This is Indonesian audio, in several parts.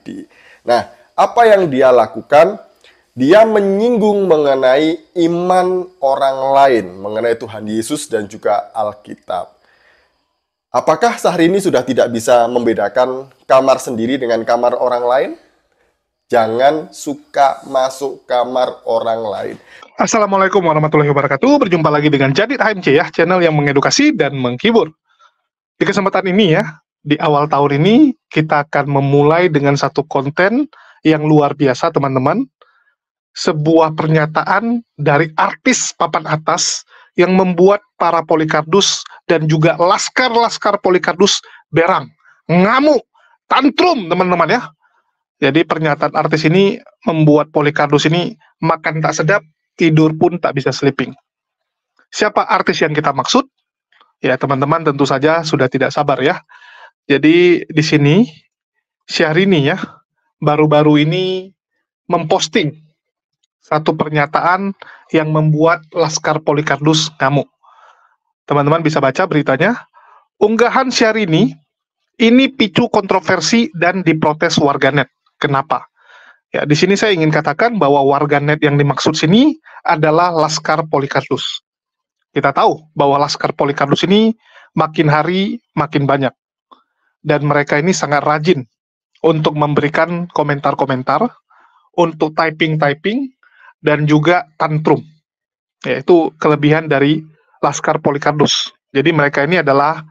Widih. Nah, apa yang dia lakukan? Dia menyinggung mengenai iman orang lain, mengenai Tuhan Yesus dan juga Alkitab. Apakah Syahrini sudah tidak bisa membedakan kamar sendiri dengan kamar orang lain? Jangan suka masuk kamar orang lain. Assalamualaikum warahmatullahi wabarakatuh. Berjumpa lagi dengan Jadid HMC ya, channel yang mengedukasi dan menghibur. Di kesempatan ini ya, di awal tahun ini kita akan memulai dengan satu konten yang luar biasa teman-teman. Sebuah pernyataan dari artis papan atas yang membuat para Polikardus dan juga laskar-laskar Polikardus berang, ngamuk, tantrum teman-teman ya. Jadi pernyataan artis ini membuat Polikardus ini makan tak sedap, tidur pun tak bisa sleeping. Siapa artis yang kita maksud? Ya teman-teman tentu saja sudah tidak sabar ya. Jadi di sini Syahrini ya, baru-baru ini memposting satu pernyataan yang membuat laskar Polikardus ngamuk. Teman-teman bisa baca beritanya. Unggahan Syahrini ini picu kontroversi dan diprotes warganet. Kenapa? Ya, di sini saya ingin katakan bahwa warganet yang dimaksud sini adalah laskar Polikardus. Kita tahu bahwa laskar Polikardus ini makin hari makin banyak. Dan mereka ini sangat rajin untuk memberikan komentar-komentar, untuk typing-typing, dan juga tantrum. Yaitu kelebihan dari laskar Polikardus. Jadi mereka ini adalah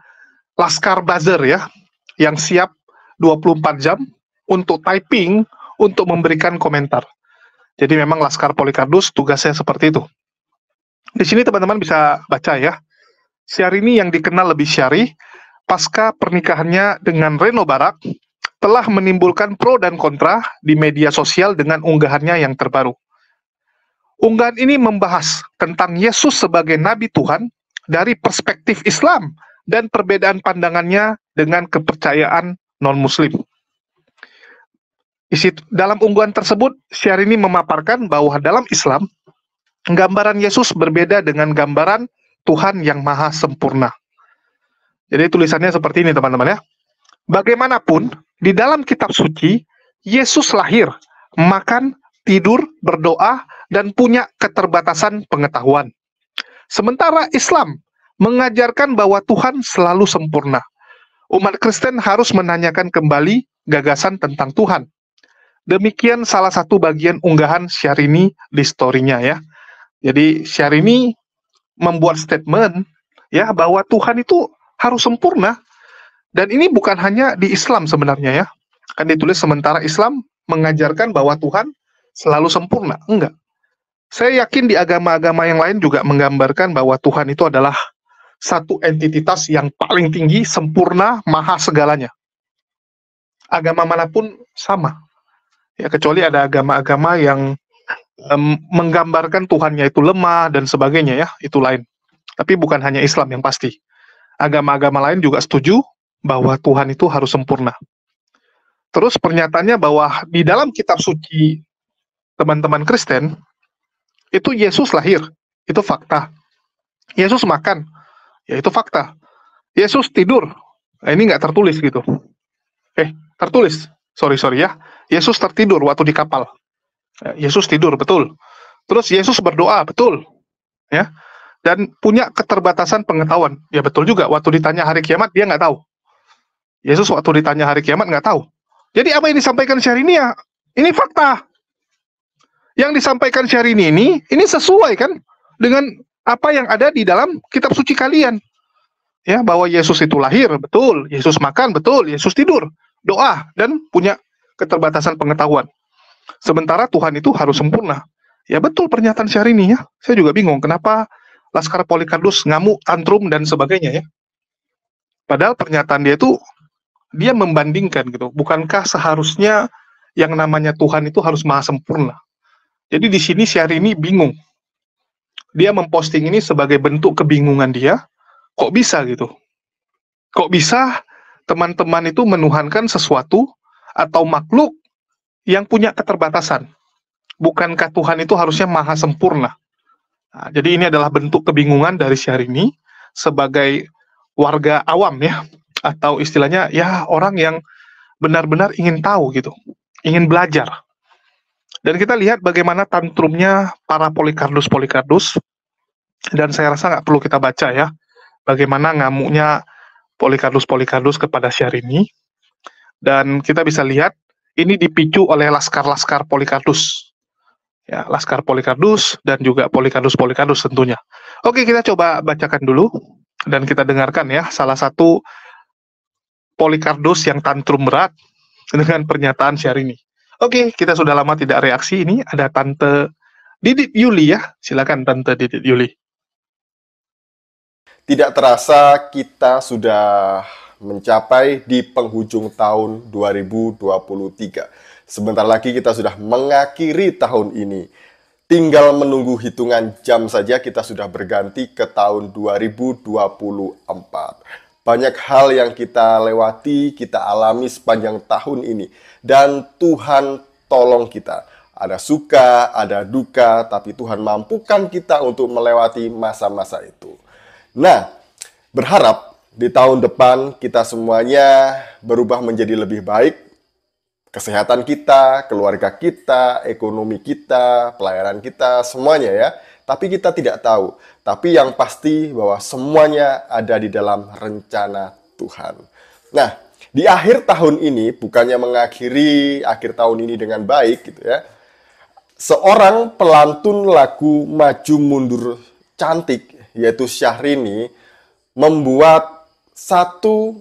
laskar buzzer ya, yang siap 24 jam untuk typing, untuk memberikan komentar. Jadi memang laskar Polikardus tugasnya seperti itu. Di sini teman-teman bisa baca ya, Syahrini yang dikenal lebih syarih, pasca pernikahannya dengan Reno Barak, telah menimbulkan pro dan kontra di media sosial dengan unggahannya yang terbaru. Unggahan ini membahas tentang Yesus sebagai Nabi Tuhan dari perspektif Islam dan perbedaan pandangannya dengan kepercayaan non-Muslim. Dalam unggahan tersebut, Syahrini memaparkan bahwa dalam Islam, gambaran Yesus berbeda dengan gambaran Tuhan yang maha sempurna. Jadi tulisannya seperti ini teman-teman ya. Bagaimanapun, di dalam kitab suci, Yesus lahir, makan, tidur, berdoa, dan punya keterbatasan pengetahuan. Sementara Islam mengajarkan bahwa Tuhan selalu sempurna. Umat Kristen harus menanyakan kembali gagasan tentang Tuhan. Demikian salah satu bagian unggahan Syahrini di story-nya ya. Jadi Syahrini membuat statement ya bahwa Tuhan itu harus sempurna. Dan ini bukan hanya di Islam sebenarnya ya. Kan ditulis sementara Islam mengajarkan bahwa Tuhan selalu sempurna. Enggak. Saya yakin di agama-agama yang lain juga menggambarkan bahwa Tuhan itu adalah satu entitas yang paling tinggi, sempurna, maha segalanya. Agama manapun sama. Ya, kecuali ada agama-agama yang menggambarkan Tuhannya itu lemah dan sebagainya ya, itu lain. Tapi bukan hanya Islam yang pasti. Agama-agama lain juga setuju bahwa Tuhan itu harus sempurna. Terus pernyataannya bahwa di dalam kitab suci teman-teman Kristen, itu Yesus lahir, itu fakta. Yesus makan, ya itu fakta. Yesus tidur, nah, ini nggak tertulis gitu. Tertulis, sorry ya. Yesus tertidur waktu di kapal. Yesus tidur, betul. Terus Yesus berdoa, betul. Ya, dan punya keterbatasan pengetahuan. Ya betul juga, waktu ditanya hari kiamat, dia nggak tahu. Yesus waktu ditanya hari kiamat nggak tahu. Jadi apa yang disampaikan Syahrini ya, ini fakta. Yang disampaikan Syahrini ini sesuai kan dengan apa yang ada di dalam kitab suci kalian. Ya, bahwa Yesus itu lahir, betul. Yesus makan, betul. Yesus tidur, doa, dan punya keterbatasan pengetahuan. Sementara Tuhan itu harus sempurna. Ya betul pernyataan Syahrini ya. Saya juga bingung kenapa laskar Polikardus ngamuk, tantrum, dan sebagainya ya. Padahal pernyataan dia itu, dia membandingkan gitu. Bukankah seharusnya yang namanya Tuhan itu harus maha sempurna? Jadi di sini Syahrini bingung. Dia memposting ini sebagai bentuk kebingungan dia. Kok bisa gitu? Kok bisa teman-teman itu menuhankan sesuatu atau makhluk yang punya keterbatasan? Bukankah Tuhan itu harusnya maha sempurna? Nah, jadi ini adalah bentuk kebingungan dari Syahrini sebagai warga awam ya. Atau istilahnya ya orang yang benar-benar ingin tahu gitu. ingin belajar. Dan kita lihat bagaimana tantrumnya para Polikardus, dan saya rasa nggak perlu kita baca ya, bagaimana ngamuknya Polikardus kepada Syahrini. Dan kita bisa lihat, ini dipicu oleh laskar-laskar Polikardus. Ya, laskar Polikardus dan juga Polikardus tentunya. Oke, kita coba bacakan dulu, dan kita dengarkan ya, salah satu Polikardus yang tantrum berat dengan pernyataan Syahrini. Oke, kita sudah lama tidak reaksi. Ini ada Tante Didit Yuli ya. Silakan Tante Didit Yuli. Tidak terasa kita sudah mencapai di penghujung tahun 2023. Sebentar lagi kita sudah mengakhiri tahun ini. Tinggal menunggu hitungan jam saja kita sudah berganti ke tahun 2024. Banyak hal yang kita lewati, kita alami sepanjang tahun ini. Dan Tuhan tolong kita. Ada suka, ada duka, tapi Tuhan mampukan kita untuk melewati masa-masa itu. Nah, berharap di tahun depan kita semuanya berubah menjadi lebih baik. Kesehatan kita, keluarga kita, ekonomi kita, pelayanan kita, semuanya ya. Tapi kita tidak tahu. Tapi yang pasti bahwa semuanya ada di dalam rencana Tuhan. Nah, di akhir tahun ini, bukannya mengakhiri akhir tahun ini dengan baik gitu ya. Seorang pelantun lagu maju mundur cantik, yaitu Syahrini, membuat satu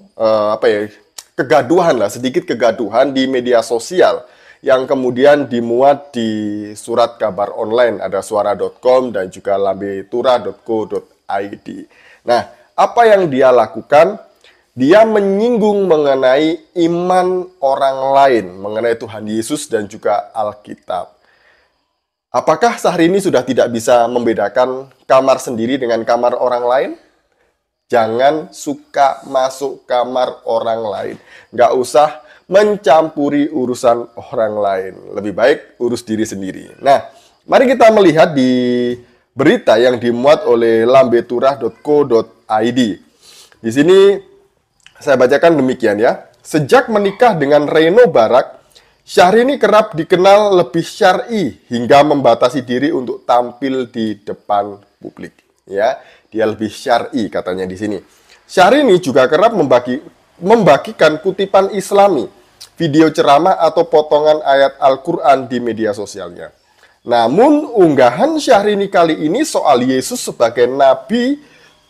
kegaduhan lah, sedikit kegaduhan di media sosial yang kemudian dimuat di surat kabar online, ada suara.com dan juga lambetura.co.id. Nah, apa yang dia lakukan? Dia menyinggung mengenai iman orang lain, mengenai Tuhan Yesus dan juga Alkitab. Apakah Syahrini sudah tidak bisa membedakan kamar sendiri dengan kamar orang lain? Jangan suka masuk kamar orang lain. Nggak usah mencampuri urusan orang lain. Lebih baik urus diri sendiri. Nah, mari kita melihat di berita yang dimuat oleh lambetura.co.id. Di sini saya bacakan demikian ya. Sejak menikah dengan Reno Barak, Syahrini kerap dikenal lebih syar'i hingga membatasi diri untuk tampil di depan publik. Ya, dia lebih syar'i katanya di sini. Syahrini juga kerap membagikan kutipan Islami, video ceramah atau potongan ayat Al-Quran di media sosialnya. Namun unggahan Syahrini kali ini soal Yesus sebagai Nabi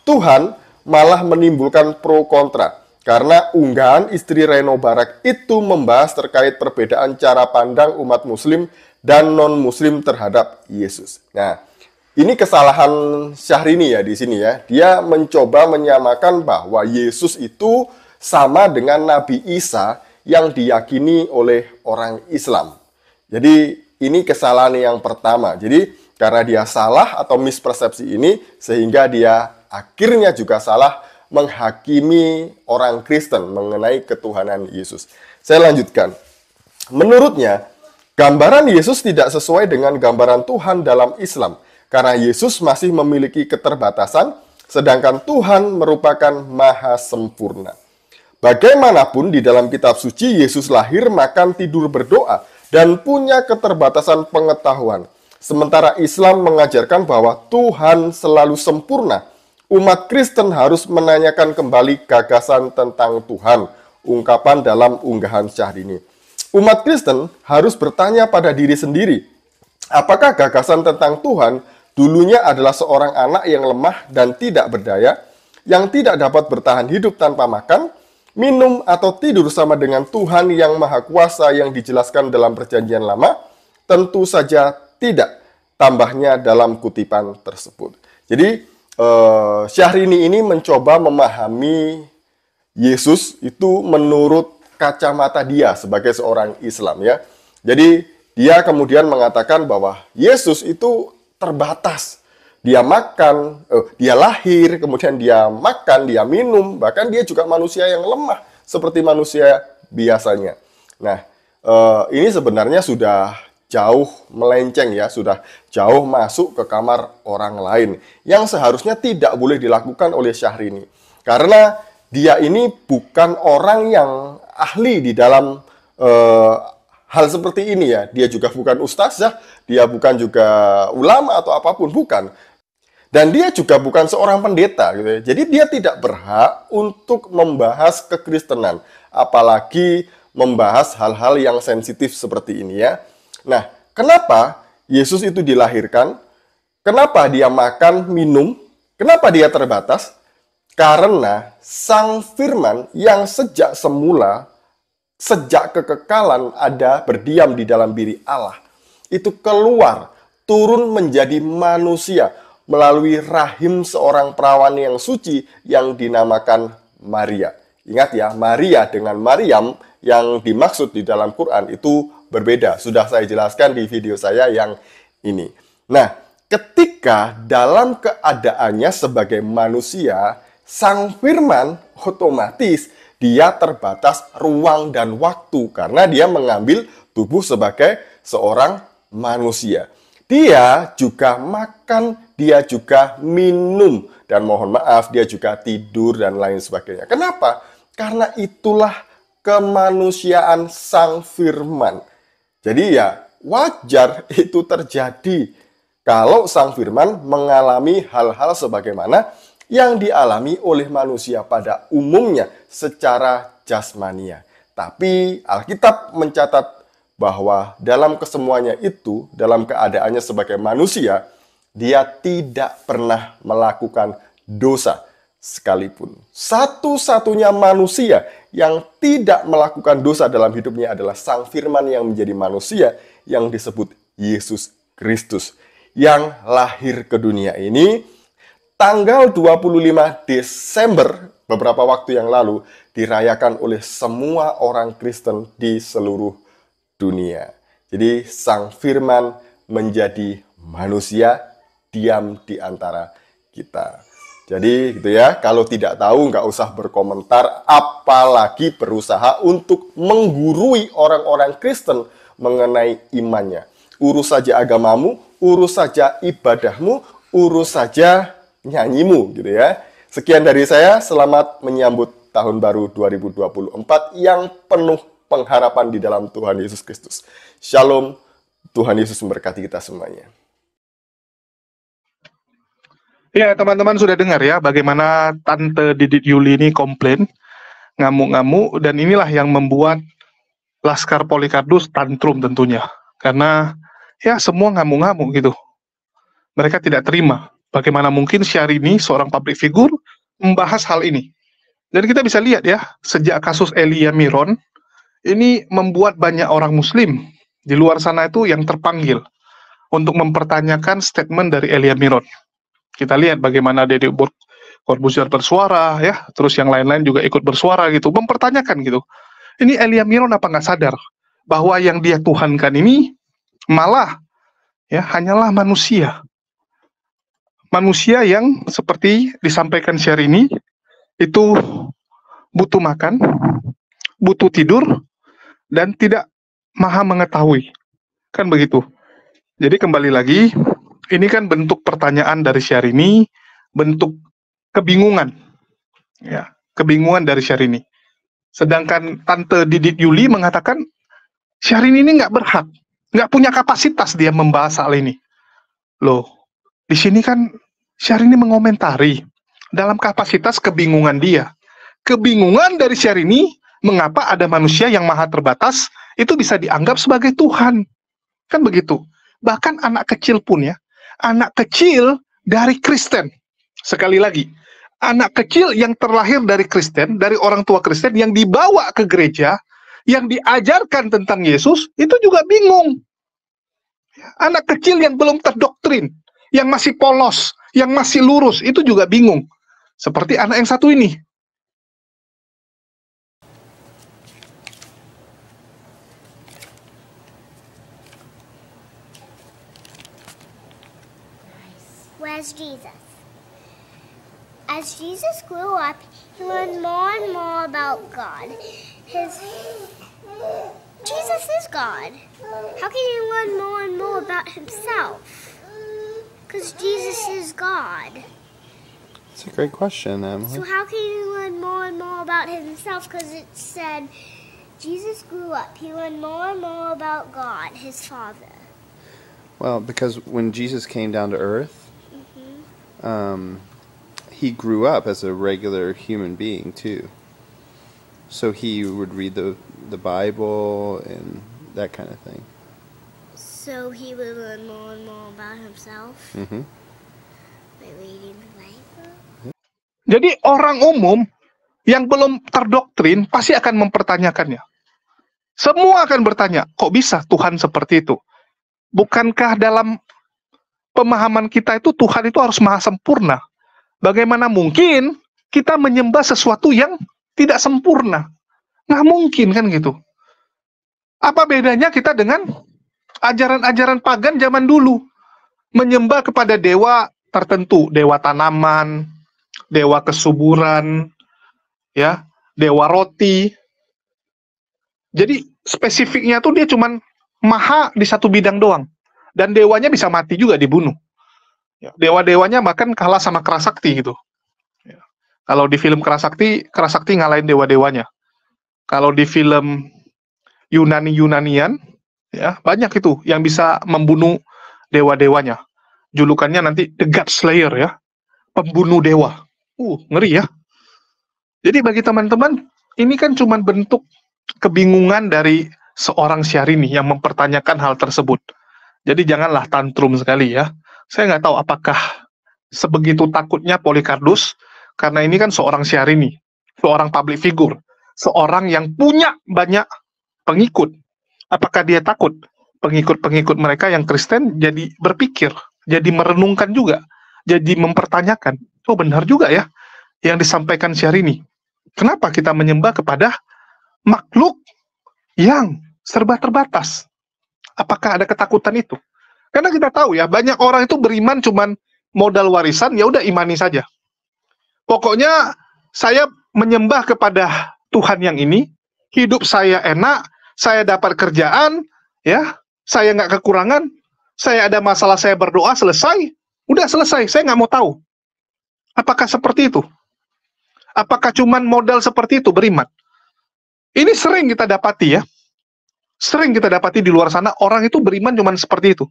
Tuhan malah menimbulkan pro kontra. Karena unggahan istri Reno Barak itu membahas terkait perbedaan cara pandang umat muslim dan non-muslim terhadap Yesus. Nah, ini kesalahan Syahrini ya di sini ya. Dia mencoba menyamakan bahwa Yesus itu sama dengan Nabi Isa yang diyakini oleh orang Islam. Jadi ini kesalahan yang pertama. Jadi karena dia salah atau mispersepsi ini, sehingga dia akhirnya juga salah menghakimi orang Kristen mengenai ketuhanan Yesus. Saya lanjutkan. Menurutnya, gambaran Yesus tidak sesuai dengan gambaran Tuhan dalam Islam, karena Yesus masih memiliki keterbatasan, sedangkan Tuhan merupakan maha sempurna. Bagaimanapun di dalam kitab suci, Yesus lahir, makan, tidur, berdoa, dan punya keterbatasan pengetahuan. Sementara Islam mengajarkan bahwa Tuhan selalu sempurna. Umat Kristen harus menanyakan kembali gagasan tentang Tuhan, ungkapan dalam unggahan Syahrini. Umat Kristen harus bertanya pada diri sendiri, apakah gagasan tentang Tuhan dulunya adalah seorang anak yang lemah dan tidak berdaya, yang tidak dapat bertahan hidup tanpa makan, minum, atau tidur sama dengan Tuhan yang Maha Kuasa yang dijelaskan dalam Perjanjian Lama? Tentu saja tidak, tambahnya dalam kutipan tersebut. Jadi, Syahrini ini mencoba memahami Yesus itu menurut kacamata dia sebagai seorang Islam ya. Jadi dia kemudian mengatakan bahwa Yesus itu terbatas. Dia makan, dia lahir, kemudian dia makan, dia minum, bahkan dia juga manusia yang lemah seperti manusia biasanya. Nah, ini sebenarnya sudah jauh melenceng ya, sudah jauh masuk ke kamar orang lain yang seharusnya tidak boleh dilakukan oleh Syahrini. Karena dia ini bukan orang yang ahli di dalam hal seperti ini ya. Dia juga bukan ustazah, dia bukan juga ulama atau apapun, bukan. Dan dia juga bukan seorang pendeta gitu ya. Jadi dia tidak berhak untuk membahas kekristenan, apalagi membahas hal-hal yang sensitif seperti ini ya. Nah, kenapa Yesus itu dilahirkan? Kenapa dia makan, minum? Kenapa dia terbatas? Karena Sang Firman yang sejak semula, sejak kekekalan ada berdiam di dalam diri Allah, itu keluar, turun menjadi manusia melalui rahim seorang perawan yang suci yang dinamakan Maria. Ingat ya, Maria dengan Maryam yang dimaksud di dalam Quran itu berbeda. Sudah saya jelaskan di video saya yang ini. Nah, ketika dalam keadaannya sebagai manusia, Sang Firman otomatis dia terbatas ruang dan waktu karena dia mengambil tubuh sebagai seorang manusia. Dia juga makan, dia juga minum, dan mohon maaf, dia juga tidur dan lain sebagainya. Kenapa? Karena itulah kemanusiaan Sang Firman. Jadi ya wajar itu terjadi kalau Sang Firman mengalami hal-hal sebagaimana yang dialami oleh manusia pada umumnya secara jasmania. Tapi Alkitab mencatat bahwa dalam kesemuanya itu, dalam keadaannya sebagai manusia, dia tidak pernah melakukan dosa sekalipun. Satu-satunya manusia yang tidak melakukan dosa dalam hidupnya adalah Sang Firman yang menjadi manusia yang disebut Yesus Kristus, yang lahir ke dunia ini tanggal 25 Desember beberapa waktu yang lalu dirayakan oleh semua orang Kristen di seluruh dunia. Jadi Sang Firman menjadi manusia diam di antara kita. Jadi gitu ya, kalau tidak tahu nggak usah berkomentar, apalagi berusaha untuk menggurui orang-orang Kristen mengenai imannya. Urus saja agamamu, urus saja ibadahmu, urus saja nyanyimu gitu ya. Sekian dari saya, selamat menyambut tahun baru 2024 yang penuh pengharapan di dalam Tuhan Yesus Kristus. Shalom, Tuhan Yesus memberkati kita semuanya. Ya, teman-teman sudah dengar ya bagaimana Tante Didit Yuli ini komplain, ngamuk-ngamuk, dan inilah yang membuat Laskar Polikardus tantrum tentunya. Karena ya semua ngamuk-ngamuk gitu. Mereka tidak terima. Bagaimana mungkin Syahrini, seorang public figure, membahas hal ini. Dan kita bisa lihat ya, sejak kasus Elia Miron, ini membuat banyak orang Muslim di luar sana itu yang terpanggil untuk mempertanyakan statement dari Elia Miron. Kita lihat bagaimana Deddy Corbuzier bersuara, ya, terus yang lain-lain juga ikut bersuara gitu, mempertanyakan gitu. Ini Elia Miron apa nggak sadar bahwa yang dia tuhankan ini malah ya hanyalah manusia. Manusia yang seperti disampaikan Syahrini itu butuh makan, butuh tidur, dan tidak maha mengetahui. Kan begitu. Jadi kembali lagi, ini kan bentuk pertanyaan dari Syahrini, bentuk kebingungan. Ya, kebingungan dari Syahrini. Sedangkan Tante Didit Yuli mengatakan, Syahrini ini nggak berhak, nggak punya kapasitas dia membahas hal ini. Loh, di sini kan Syahrini mengomentari dalam kapasitas kebingungan dia. Kebingungan dari Syahrini, mengapa ada manusia yang maha terbatas itu bisa dianggap sebagai Tuhan. Kan begitu. Bahkan anak kecil pun ya, anak kecil dari Kristen. Sekali lagi, anak kecil yang terlahir dari Kristen, dari orang tua Kristen yang dibawa ke gereja, yang diajarkan tentang Yesus, itu juga bingung. Anak kecil yang belum terdoktrin, yang masih polos, yang masih lurus, itu juga bingung. Seperti anak yang satu ini. Where's Jesus? As Jesus grew up, he learned more and more about God. Jesus is God. How can he learn more and more about himself? Because Jesus is God. It's a great question, Emily. So how can he learn more and more about himself? Because it said Jesus grew up. He learned more and more about God, his Father. Well, because when Jesus came down to earth, he grew up as a regular human being too. So he would read the Bible and that kind of thing. So he would learn more and more about himself Hmm. by reading the Bible. Jadi orang umum yang belum terdoktrin pasti akan mempertanyakannya. Semua akan bertanya, kok bisa Tuhan seperti itu? Bukankah dalam pemahaman kita itu Tuhan itu harus maha sempurna? Bagaimana mungkin kita menyembah sesuatu yang tidak sempurna? Nggak mungkin kan gitu. Apa bedanya kita dengan ajaran-ajaran pagan zaman dulu? Menyembah kepada dewa tertentu, dewa tanaman, dewa kesuburan, ya, dewa roti. Jadi spesifiknya tuh dia cuman maha di satu bidang doang. Dan dewanya bisa mati juga, dibunuh. Ya, dewa-dewanya bahkan kalah sama Kerasakti gitu. Ya. Kalau di film Kerasakti ngalahin dewa-dewanya. Kalau di film Yunani-Yunanian, ya banyak itu yang bisa membunuh dewa-dewanya. Julukannya nanti The God Slayer ya, pembunuh dewa. Ngeri ya. Jadi bagi teman-teman, ini kan cuma bentuk kebingungan dari seorang Syahrini yang mempertanyakan hal tersebut. Jadi janganlah tantrum sekali ya. Saya nggak tahu apakah sebegitu takutnya Polycarpus, karena ini kan seorang Syahrini, seorang public figure, seorang yang punya banyak pengikut. Apakah dia takut pengikut-pengikut mereka yang Kristen jadi berpikir, jadi merenungkan juga, jadi mempertanyakan, oh benar juga ya yang disampaikan Syahrini. Kenapa kita menyembah kepada makhluk yang serba terbatas? Apakah ada ketakutan itu? Karena kita tahu ya, banyak orang itu beriman cuman modal warisan, ya udah imani saja. Pokoknya saya menyembah kepada Tuhan yang ini, hidup saya enak, saya dapat kerjaan, ya, saya nggak kekurangan, saya ada masalah, saya berdoa, selesai, udah selesai, saya nggak mau tahu. Apakah seperti itu? Apakah cuman modal seperti itu beriman? Ini sering kita dapati ya. Sering kita dapati di luar sana, orang itu beriman cuman seperti itu.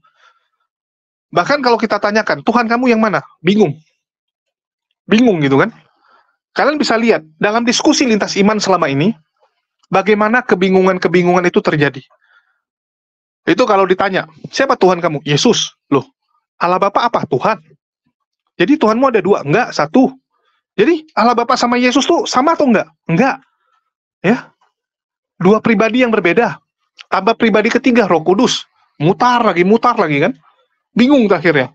Bahkan kalau kita tanyakan, Tuhan kamu yang mana? Bingung. Bingung gitu kan? Kalian bisa lihat, dalam diskusi lintas iman selama ini, bagaimana kebingungan-kebingungan itu terjadi. Itu kalau ditanya, siapa Tuhan kamu? Yesus. Loh, Allah Bapa apa? Tuhan. Jadi Tuhanmu ada dua? Enggak, satu. Jadi Allah Bapa sama Yesus tuh sama atau enggak? Enggak. Ya. Dua pribadi yang berbeda. Tambah pribadi ketiga, Roh Kudus. Mutar lagi kan. Bingung akhirnya.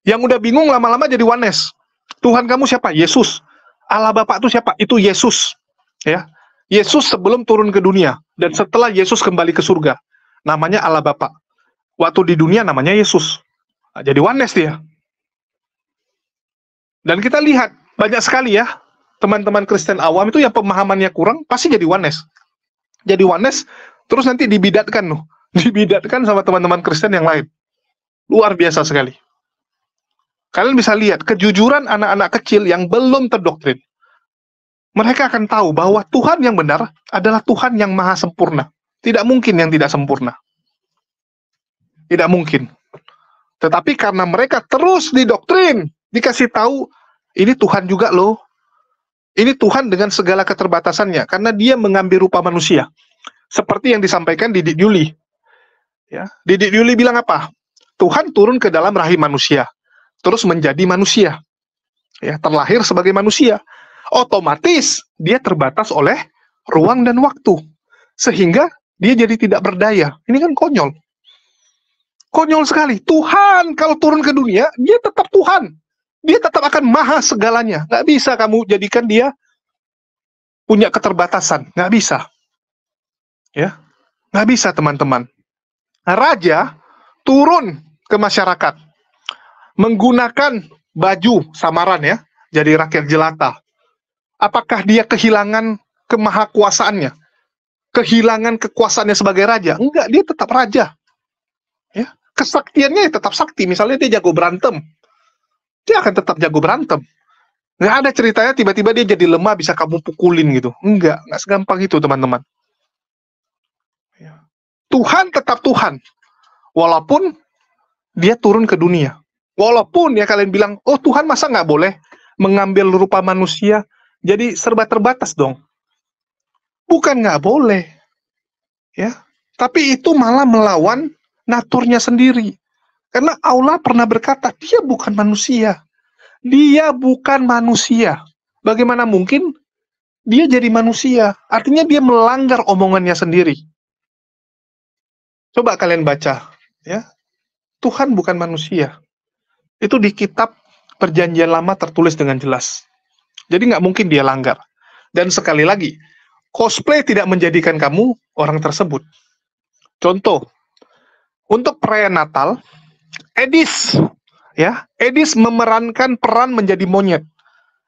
Yang udah bingung lama-lama jadi oneness. Tuhan kamu siapa? Yesus. Allah Bapa itu siapa? Itu Yesus. Ya. Yesus sebelum turun ke dunia. Dan setelah Yesus kembali ke surga. Namanya Allah Bapa. Waktu di dunia namanya Yesus. Nah, jadi oneness dia. Dan kita lihat, banyak sekali ya, teman-teman Kristen awam itu yang pemahamannya kurang, pasti jadi oneness. Jadi oneness, terus nanti dibidatkan loh. Dibidatkan sama teman-teman Kristen yang lain. Luar biasa sekali. Kalian bisa lihat, kejujuran anak-anak kecil yang belum terdoktrin. Mereka akan tahu bahwa Tuhan yang benar adalah Tuhan yang maha sempurna. Tidak mungkin yang tidak sempurna. Tidak mungkin. Tetapi karena mereka terus didoktrin, dikasih tahu, ini Tuhan juga loh. Ini Tuhan dengan segala keterbatasannya, karena dia mengambil rupa manusia. Seperti yang disampaikan Didik Yuli. Ya, Didik Yuli bilang apa? Tuhan turun ke dalam rahim manusia, terus menjadi manusia. Ya, terlahir sebagai manusia. Otomatis dia terbatas oleh ruang dan waktu. Sehingga dia jadi tidak berdaya. Ini kan konyol. Konyol sekali. Tuhan kalau turun ke dunia, dia tetap Tuhan. Dia tetap akan maha segalanya. Nggak bisa kamu jadikan dia punya keterbatasan. Nggak bisa. Ya, nggak bisa teman-teman. Raja turun ke masyarakat. Menggunakan baju samaran ya. Jadi rakyat jelata. Apakah dia kehilangan kemahakuasaannya? Kehilangan kekuasaannya sebagai raja? Enggak, dia tetap raja. Ya, kesaktiannya tetap sakti. Misalnya dia jago berantem. Dia akan tetap jago berantem. Nggak ada ceritanya tiba-tiba dia jadi lemah bisa kamu pukulin gitu. Nggak segampang itu teman-teman. Tuhan tetap Tuhan, walaupun dia turun ke dunia. Walaupun ya kalian bilang, oh Tuhan masa nggak boleh mengambil rupa manusia, jadi serba terbatas dong. Bukan nggak boleh, ya. Tapi itu malah melawan naturnya sendiri. Karena Allah pernah berkata, dia bukan manusia. Dia bukan manusia. Bagaimana mungkin dia jadi manusia? Artinya dia melanggar omongannya sendiri. Coba kalian baca, ya. Tuhan bukan manusia. Itu di kitab Perjanjian Lama tertulis dengan jelas. Jadi nggak mungkin dia langgar. Dan sekali lagi, cosplay tidak menjadikan kamu orang tersebut. Contoh, untuk perayaan Natal, Edis memerankan peran menjadi monyet.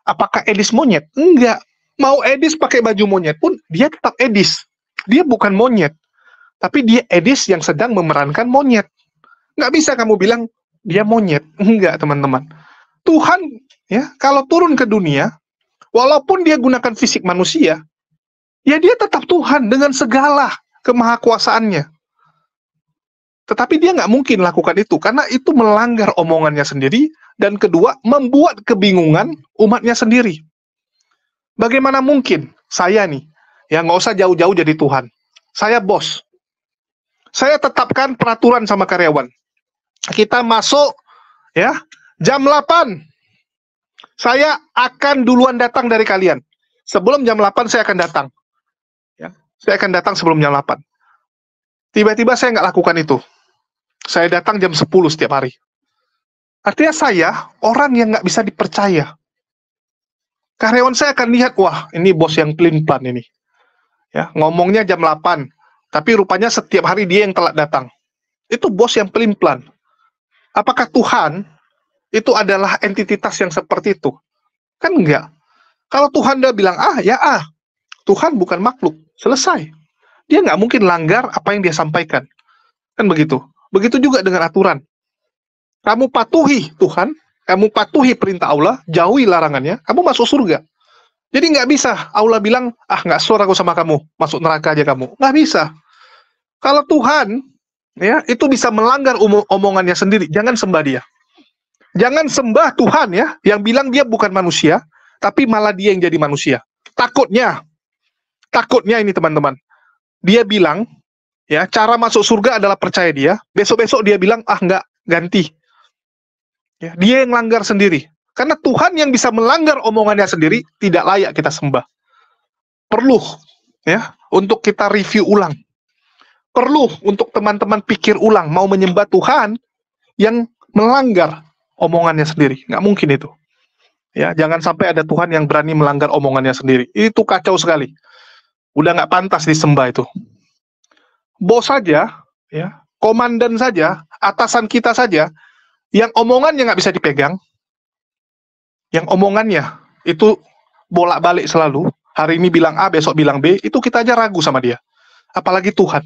Apakah Edis monyet? Enggak. Mau Edis pakai baju monyet pun, dia tetap Edis. Dia bukan monyet. Tapi dia Edis yang sedang memerankan monyet. Nggak bisa kamu bilang, dia monyet. Enggak, teman-teman. Tuhan, ya, kalau turun ke dunia, walaupun dia gunakan fisik manusia, ya dia tetap Tuhan dengan segala kemahakuasaannya. Tetapi dia nggak mungkin lakukan itu, karena itu melanggar omongannya sendiri, dan kedua, membuat kebingungan umatnya sendiri. Bagaimana mungkin saya nih, ya nggak usah jauh-jauh jadi Tuhan. Saya bos. Saya tetapkan peraturan sama karyawan. Kita masuk, ya, jam 8. Saya akan duluan datang dari kalian. Sebelum jam 8 saya akan datang. Ya, saya akan datang sebelum jam 8. Tiba-tiba saya nggak lakukan itu. Saya datang jam 10 setiap hari. Artinya saya orang yang nggak bisa dipercaya. Karyawan saya akan lihat, wah ini bos yang pelin-pelan ini. Ya, ngomongnya jam 8, tapi rupanya setiap hari dia yang telat datang. Itu bos yang pelin-pelan. Apakah Tuhan itu adalah entitas yang seperti itu? Kan enggak. Kalau Tuhan udah bilang Tuhan bukan makhluk. Selesai. Dia nggak mungkin langgar apa yang dia sampaikan. Kan begitu. Begitu juga dengan aturan. Kamu patuhi Tuhan, kamu patuhi perintah Allah, jauhi larangannya, kamu masuk surga. Jadi nggak bisa Allah bilang, nggak suara aku sama kamu, masuk neraka aja kamu. Nggak bisa. Kalau Tuhan, ya itu bisa melanggar omongannya sendiri, jangan sembah dia. Jangan sembah Tuhan ya, yang bilang dia bukan manusia, tapi malah dia yang jadi manusia. Takutnya ini teman-teman, dia bilang, ya, cara masuk surga adalah percaya dia. Besok-besok dia bilang, enggak, ganti. Ya, dia yang langgar sendiri. Karena Tuhan yang bisa melanggar omongannya sendiri, tidak layak kita sembah. Perlu, ya, untuk kita review ulang. Perlu untuk teman-teman pikir ulang, mau menyembah Tuhan yang melanggar omongannya sendiri. Nggak mungkin itu. Ya, jangan sampai ada Tuhan yang berani melanggar omongannya sendiri. Itu kacau sekali. Udah nggak pantas disembah itu. Bos saja, ya, komandan saja, atasan kita saja, yang omongannya nggak bisa dipegang, yang omongannya itu bolak-balik selalu, hari ini bilang A, besok bilang B, itu kita aja ragu sama dia. Apalagi Tuhan.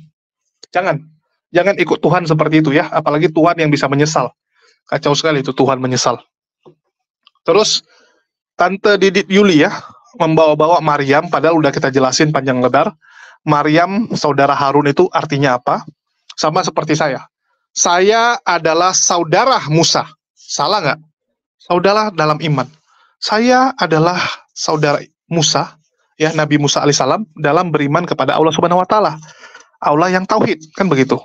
Jangan ikut Tuhan seperti itu ya, apalagi Tuhan yang bisa menyesal. Kacau sekali itu Tuhan menyesal. Terus, Tante Didit Yuli ya, membawa-bawa Maryam, padahal udah kita jelasin panjang lebar. Maryam, saudara Harun itu artinya apa? Sama seperti saya. Saya adalah saudara Musa. Salah nggak? Saudara dalam iman. Saya adalah saudara Musa, ya Nabi Musa alaihissalam, dalam beriman kepada Allah Subhanahu Wa Taala. Allah yang tauhid, kan begitu.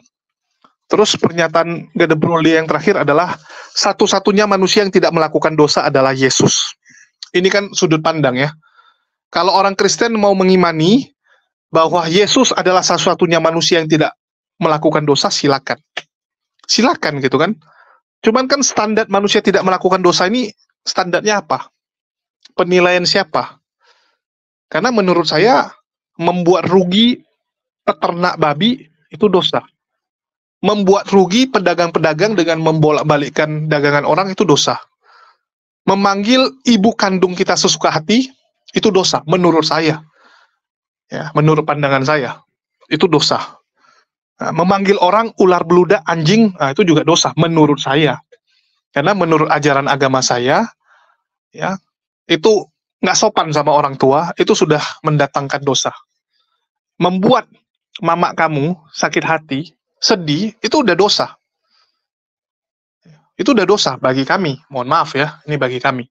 Terus pernyataan Gadebroli yang terakhir adalah satu-satunya manusia yang tidak melakukan dosa adalah Yesus. Ini kan sudut pandang ya. Kalau orang Kristen mau mengimani bahwa Yesus adalah satu-satunya manusia yang tidak melakukan dosa, silakan. Silakan gitu kan. Cuman kan standar manusia tidak melakukan dosa ini standarnya apa? Penilaian siapa? Karena menurut saya membuat rugi peternak babi itu dosa. Membuat rugi pedagang-pedagang dengan membolak-balikkan dagangan orang itu dosa. Memanggil ibu kandung kita sesuka hati itu dosa menurut saya. Ya, menurut pandangan saya itu dosa. Nah, memanggil orang ular beludak, anjing, itu juga dosa menurut saya. Karena menurut ajaran agama saya, ya itu nggak sopan sama orang tua, itu sudah mendatangkan dosa. Membuat mama kamu sakit hati, sedih, itu udah dosa. Itu udah dosa bagi kami. Mohon maaf ya, ini bagi kami.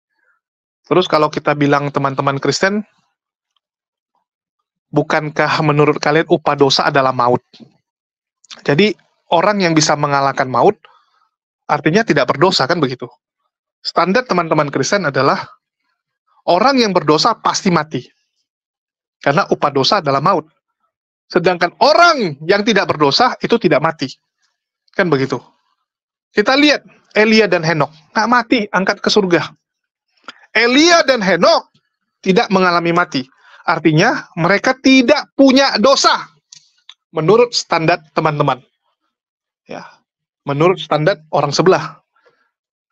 Terus kalau kita bilang teman-teman Kristen, bukankah menurut kalian upah dosa adalah maut? Jadi orang yang bisa mengalahkan maut artinya tidak berdosa, kan begitu? Standar teman-teman Kristen adalah orang yang berdosa pasti mati. Karena upah dosa adalah maut. Sedangkan orang yang tidak berdosa itu tidak mati. Kan begitu. Kita lihat Elia dan Henok, nggak mati, angkat ke surga. Elia dan Henok tidak mengalami mati. Artinya mereka tidak punya dosa. Menurut standar teman-teman. Ya, menurut standar orang sebelah.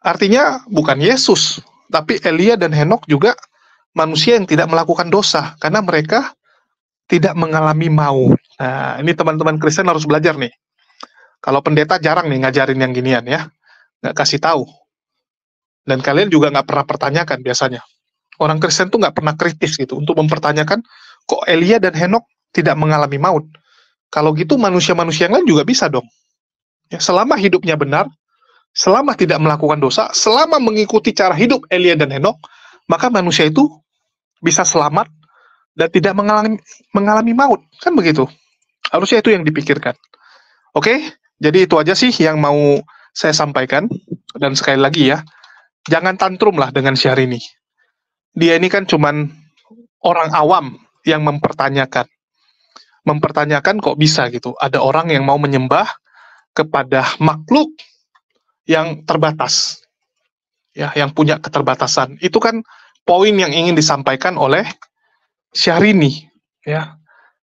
Artinya bukan Yesus, tapi Elia dan Henok juga manusia yang tidak melakukan dosa. Karena mereka tidak mengalami maut. Nah, ini teman-teman Kristen harus belajar nih. Kalau pendeta jarang nih ngajarin yang ginian ya. Nggak kasih tahu. Dan kalian juga nggak pernah pertanyakan biasanya. Orang Kristen tuh nggak pernah kritis gitu untuk mempertanyakan kok Elia dan Henok tidak mengalami maut. Kalau gitu manusia-manusia yang lain juga bisa dong. Ya, selama hidupnya benar, selama tidak melakukan dosa, selama mengikuti cara hidup Elia dan Henok, maka manusia itu bisa selamat dan tidak mengalami maut. Kan begitu. Harusnya itu yang dipikirkan. Oke, jadi itu aja sih yang mau saya sampaikan. Dan sekali lagi ya, jangan tantrum lah dengan Syahrini. Dia ini kan cuman orang awam yang mempertanyakan. Mempertanyakan kok bisa gitu. Ada orang yang mau menyembah kepada makhluk yang terbatas. Ya, yang punya keterbatasan. Itu kan poin yang ingin disampaikan oleh Syahrini. Ya.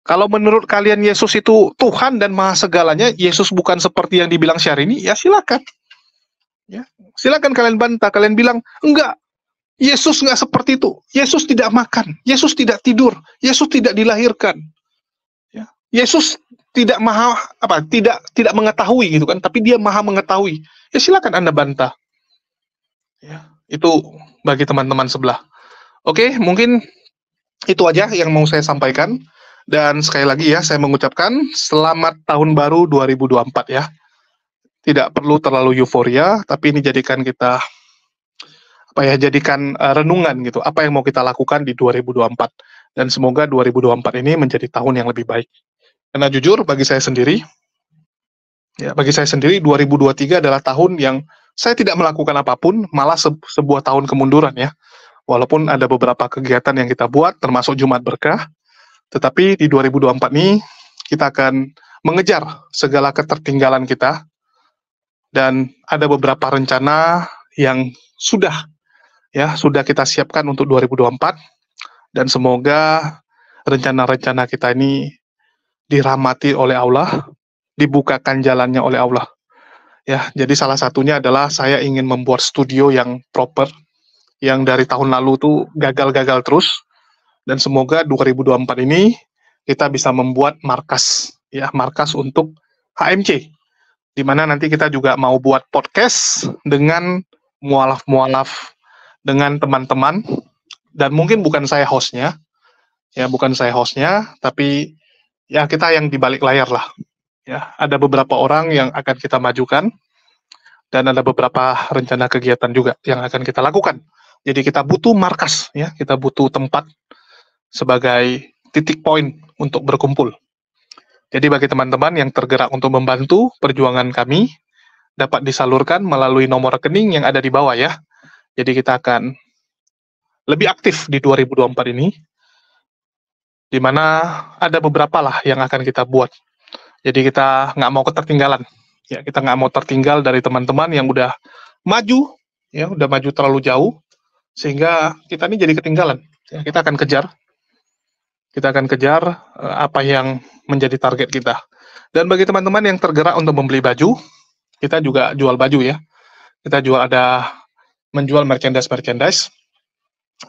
Kalau menurut kalian Yesus itu Tuhan dan Maha Segalanya, Yesus bukan seperti yang dibilang Syahrini, ya silakan. Ya, silakan kalian bantah, kalian bilang, enggak, Yesus enggak seperti itu. Yesus tidak makan, Yesus tidak tidur, Yesus tidak dilahirkan. Ya. Yesus tidak tidak mengetahui gitu kan, tapi dia Maha mengetahui. Ya silakan Anda bantah. Ya, itu bagi teman-teman sebelah. Oke, mungkin itu aja yang mau saya sampaikan. Dan sekali lagi ya, saya mengucapkan selamat tahun baru 2024 ya. Tidak perlu terlalu euforia, tapi ini jadikan kita jadikan renungan gitu. Apa yang mau kita lakukan di 2024. Dan semoga 2024 ini menjadi tahun yang lebih baik. Karena jujur bagi saya sendiri 2023 adalah tahun yang saya tidak melakukan apapun, malah sebuah tahun kemunduran ya. Walaupun ada beberapa kegiatan yang kita buat, termasuk Jumat Berkah, tetapi di 2024 ini kita akan mengejar segala ketertinggalan kita, dan ada beberapa rencana yang sudah kita siapkan untuk 2024, dan semoga rencana-rencana kita ini dirahmati oleh Allah, dibukakan jalannya oleh Allah. Ya, jadi salah satunya adalah saya ingin membuat studio yang proper, yang dari tahun lalu tuh gagal-gagal terus, dan semoga 2024 ini kita bisa membuat markas untuk HMC, di mana nanti kita juga mau buat podcast dengan mualaf-mualaf, dengan teman-teman, dan mungkin bukan saya hostnya, tapi ya kita yang di balik layar lah. Ya, ada beberapa orang yang akan kita majukan, dan ada beberapa rencana kegiatan juga yang akan kita lakukan. Jadi kita butuh markas, ya, kita butuh tempat sebagai titik poin untuk berkumpul. Jadi bagi teman-teman yang tergerak untuk membantu perjuangan kami, dapat disalurkan melalui nomor rekening yang ada di bawah ya. Jadi kita akan lebih aktif di 2024 ini, di mana ada beberapa lah yang akan kita buat. Jadi kita nggak mau ketertinggalan. Ya, kita nggak mau tertinggal dari teman-teman yang udah maju, ya, udah maju terlalu jauh, sehingga kita ini jadi ketinggalan. Ya, kita akan kejar apa yang menjadi target kita. Dan bagi teman-teman yang tergerak untuk membeli baju, kita juga jual baju ya. Kita menjual merchandise.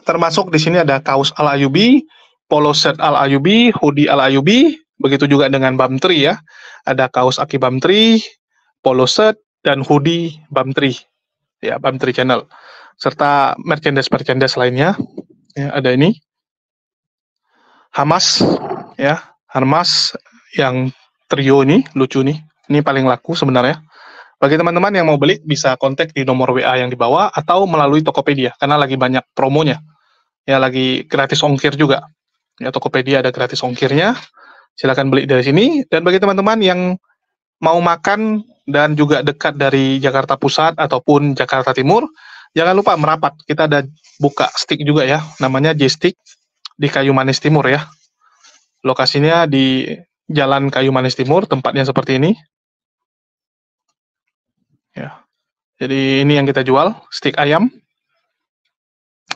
Termasuk di sini ada kaos Al-Ayyubi, polo shirt Al-Ayyubi, hoodie Al-Ayyubi, begitu juga dengan Bamtri ya. Ada kaos Aki Bamtri, polo shirt, dan hoodie Bamtri. Ya, Bamtri Channel. Serta merchandise lainnya. Ya, ada ini. Hamas, ya. Hamas yang trio ini, lucu nih. Ini paling laku sebenarnya. Bagi teman-teman yang mau beli, bisa kontak di nomor WA yang di bawah atau melalui Tokopedia, karena lagi banyak promonya. Ya, lagi gratis ongkir juga. Ya, Tokopedia ada gratis ongkirnya. Silakan beli dari sini. Dan bagi teman-teman yang mau makan dan juga dekat dari Jakarta Pusat ataupun Jakarta Timur, jangan lupa merapat. Kita ada buka stick juga ya, namanya J-Stick di Kayu Manis Timur ya. Lokasinya di Jalan Kayu Manis Timur, tempatnya seperti ini. Ya. Jadi ini yang kita jual, stik ayam.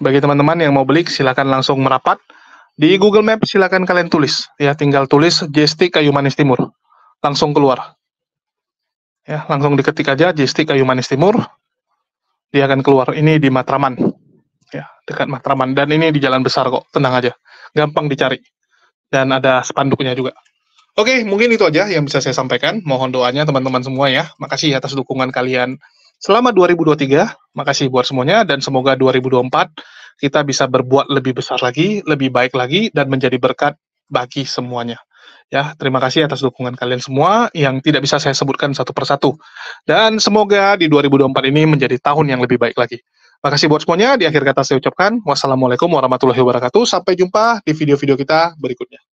Bagi teman-teman yang mau beli, silakan langsung merapat. Di Google Maps silakan kalian tulis, ya tinggal tulis J-Stick Kayu Manis Timur, langsung keluar. Ya, langsung diketik aja J-Stick Kayu Manis Timur, dia akan keluar. Ini di Matraman, ya dekat Matraman. Dan ini di jalan besar kok, tenang aja, gampang dicari. Dan ada spanduknya juga. Oke, mungkin itu aja yang bisa saya sampaikan. Mohon doanya teman-teman semua ya. Makasih atas dukungan kalian selama 2023. Makasih buat semuanya, dan semoga 2024 kita bisa berbuat lebih besar lagi, lebih baik lagi, dan menjadi berkat bagi semuanya. Ya, terima kasih atas dukungan kalian semua yang tidak bisa saya sebutkan satu persatu. Dan semoga di 2024 ini menjadi tahun yang lebih baik lagi. Makasih buat semuanya. Di akhir kata saya ucapkan wassalamualaikum warahmatullahi wabarakatuh. Sampai jumpa di video-video kita berikutnya.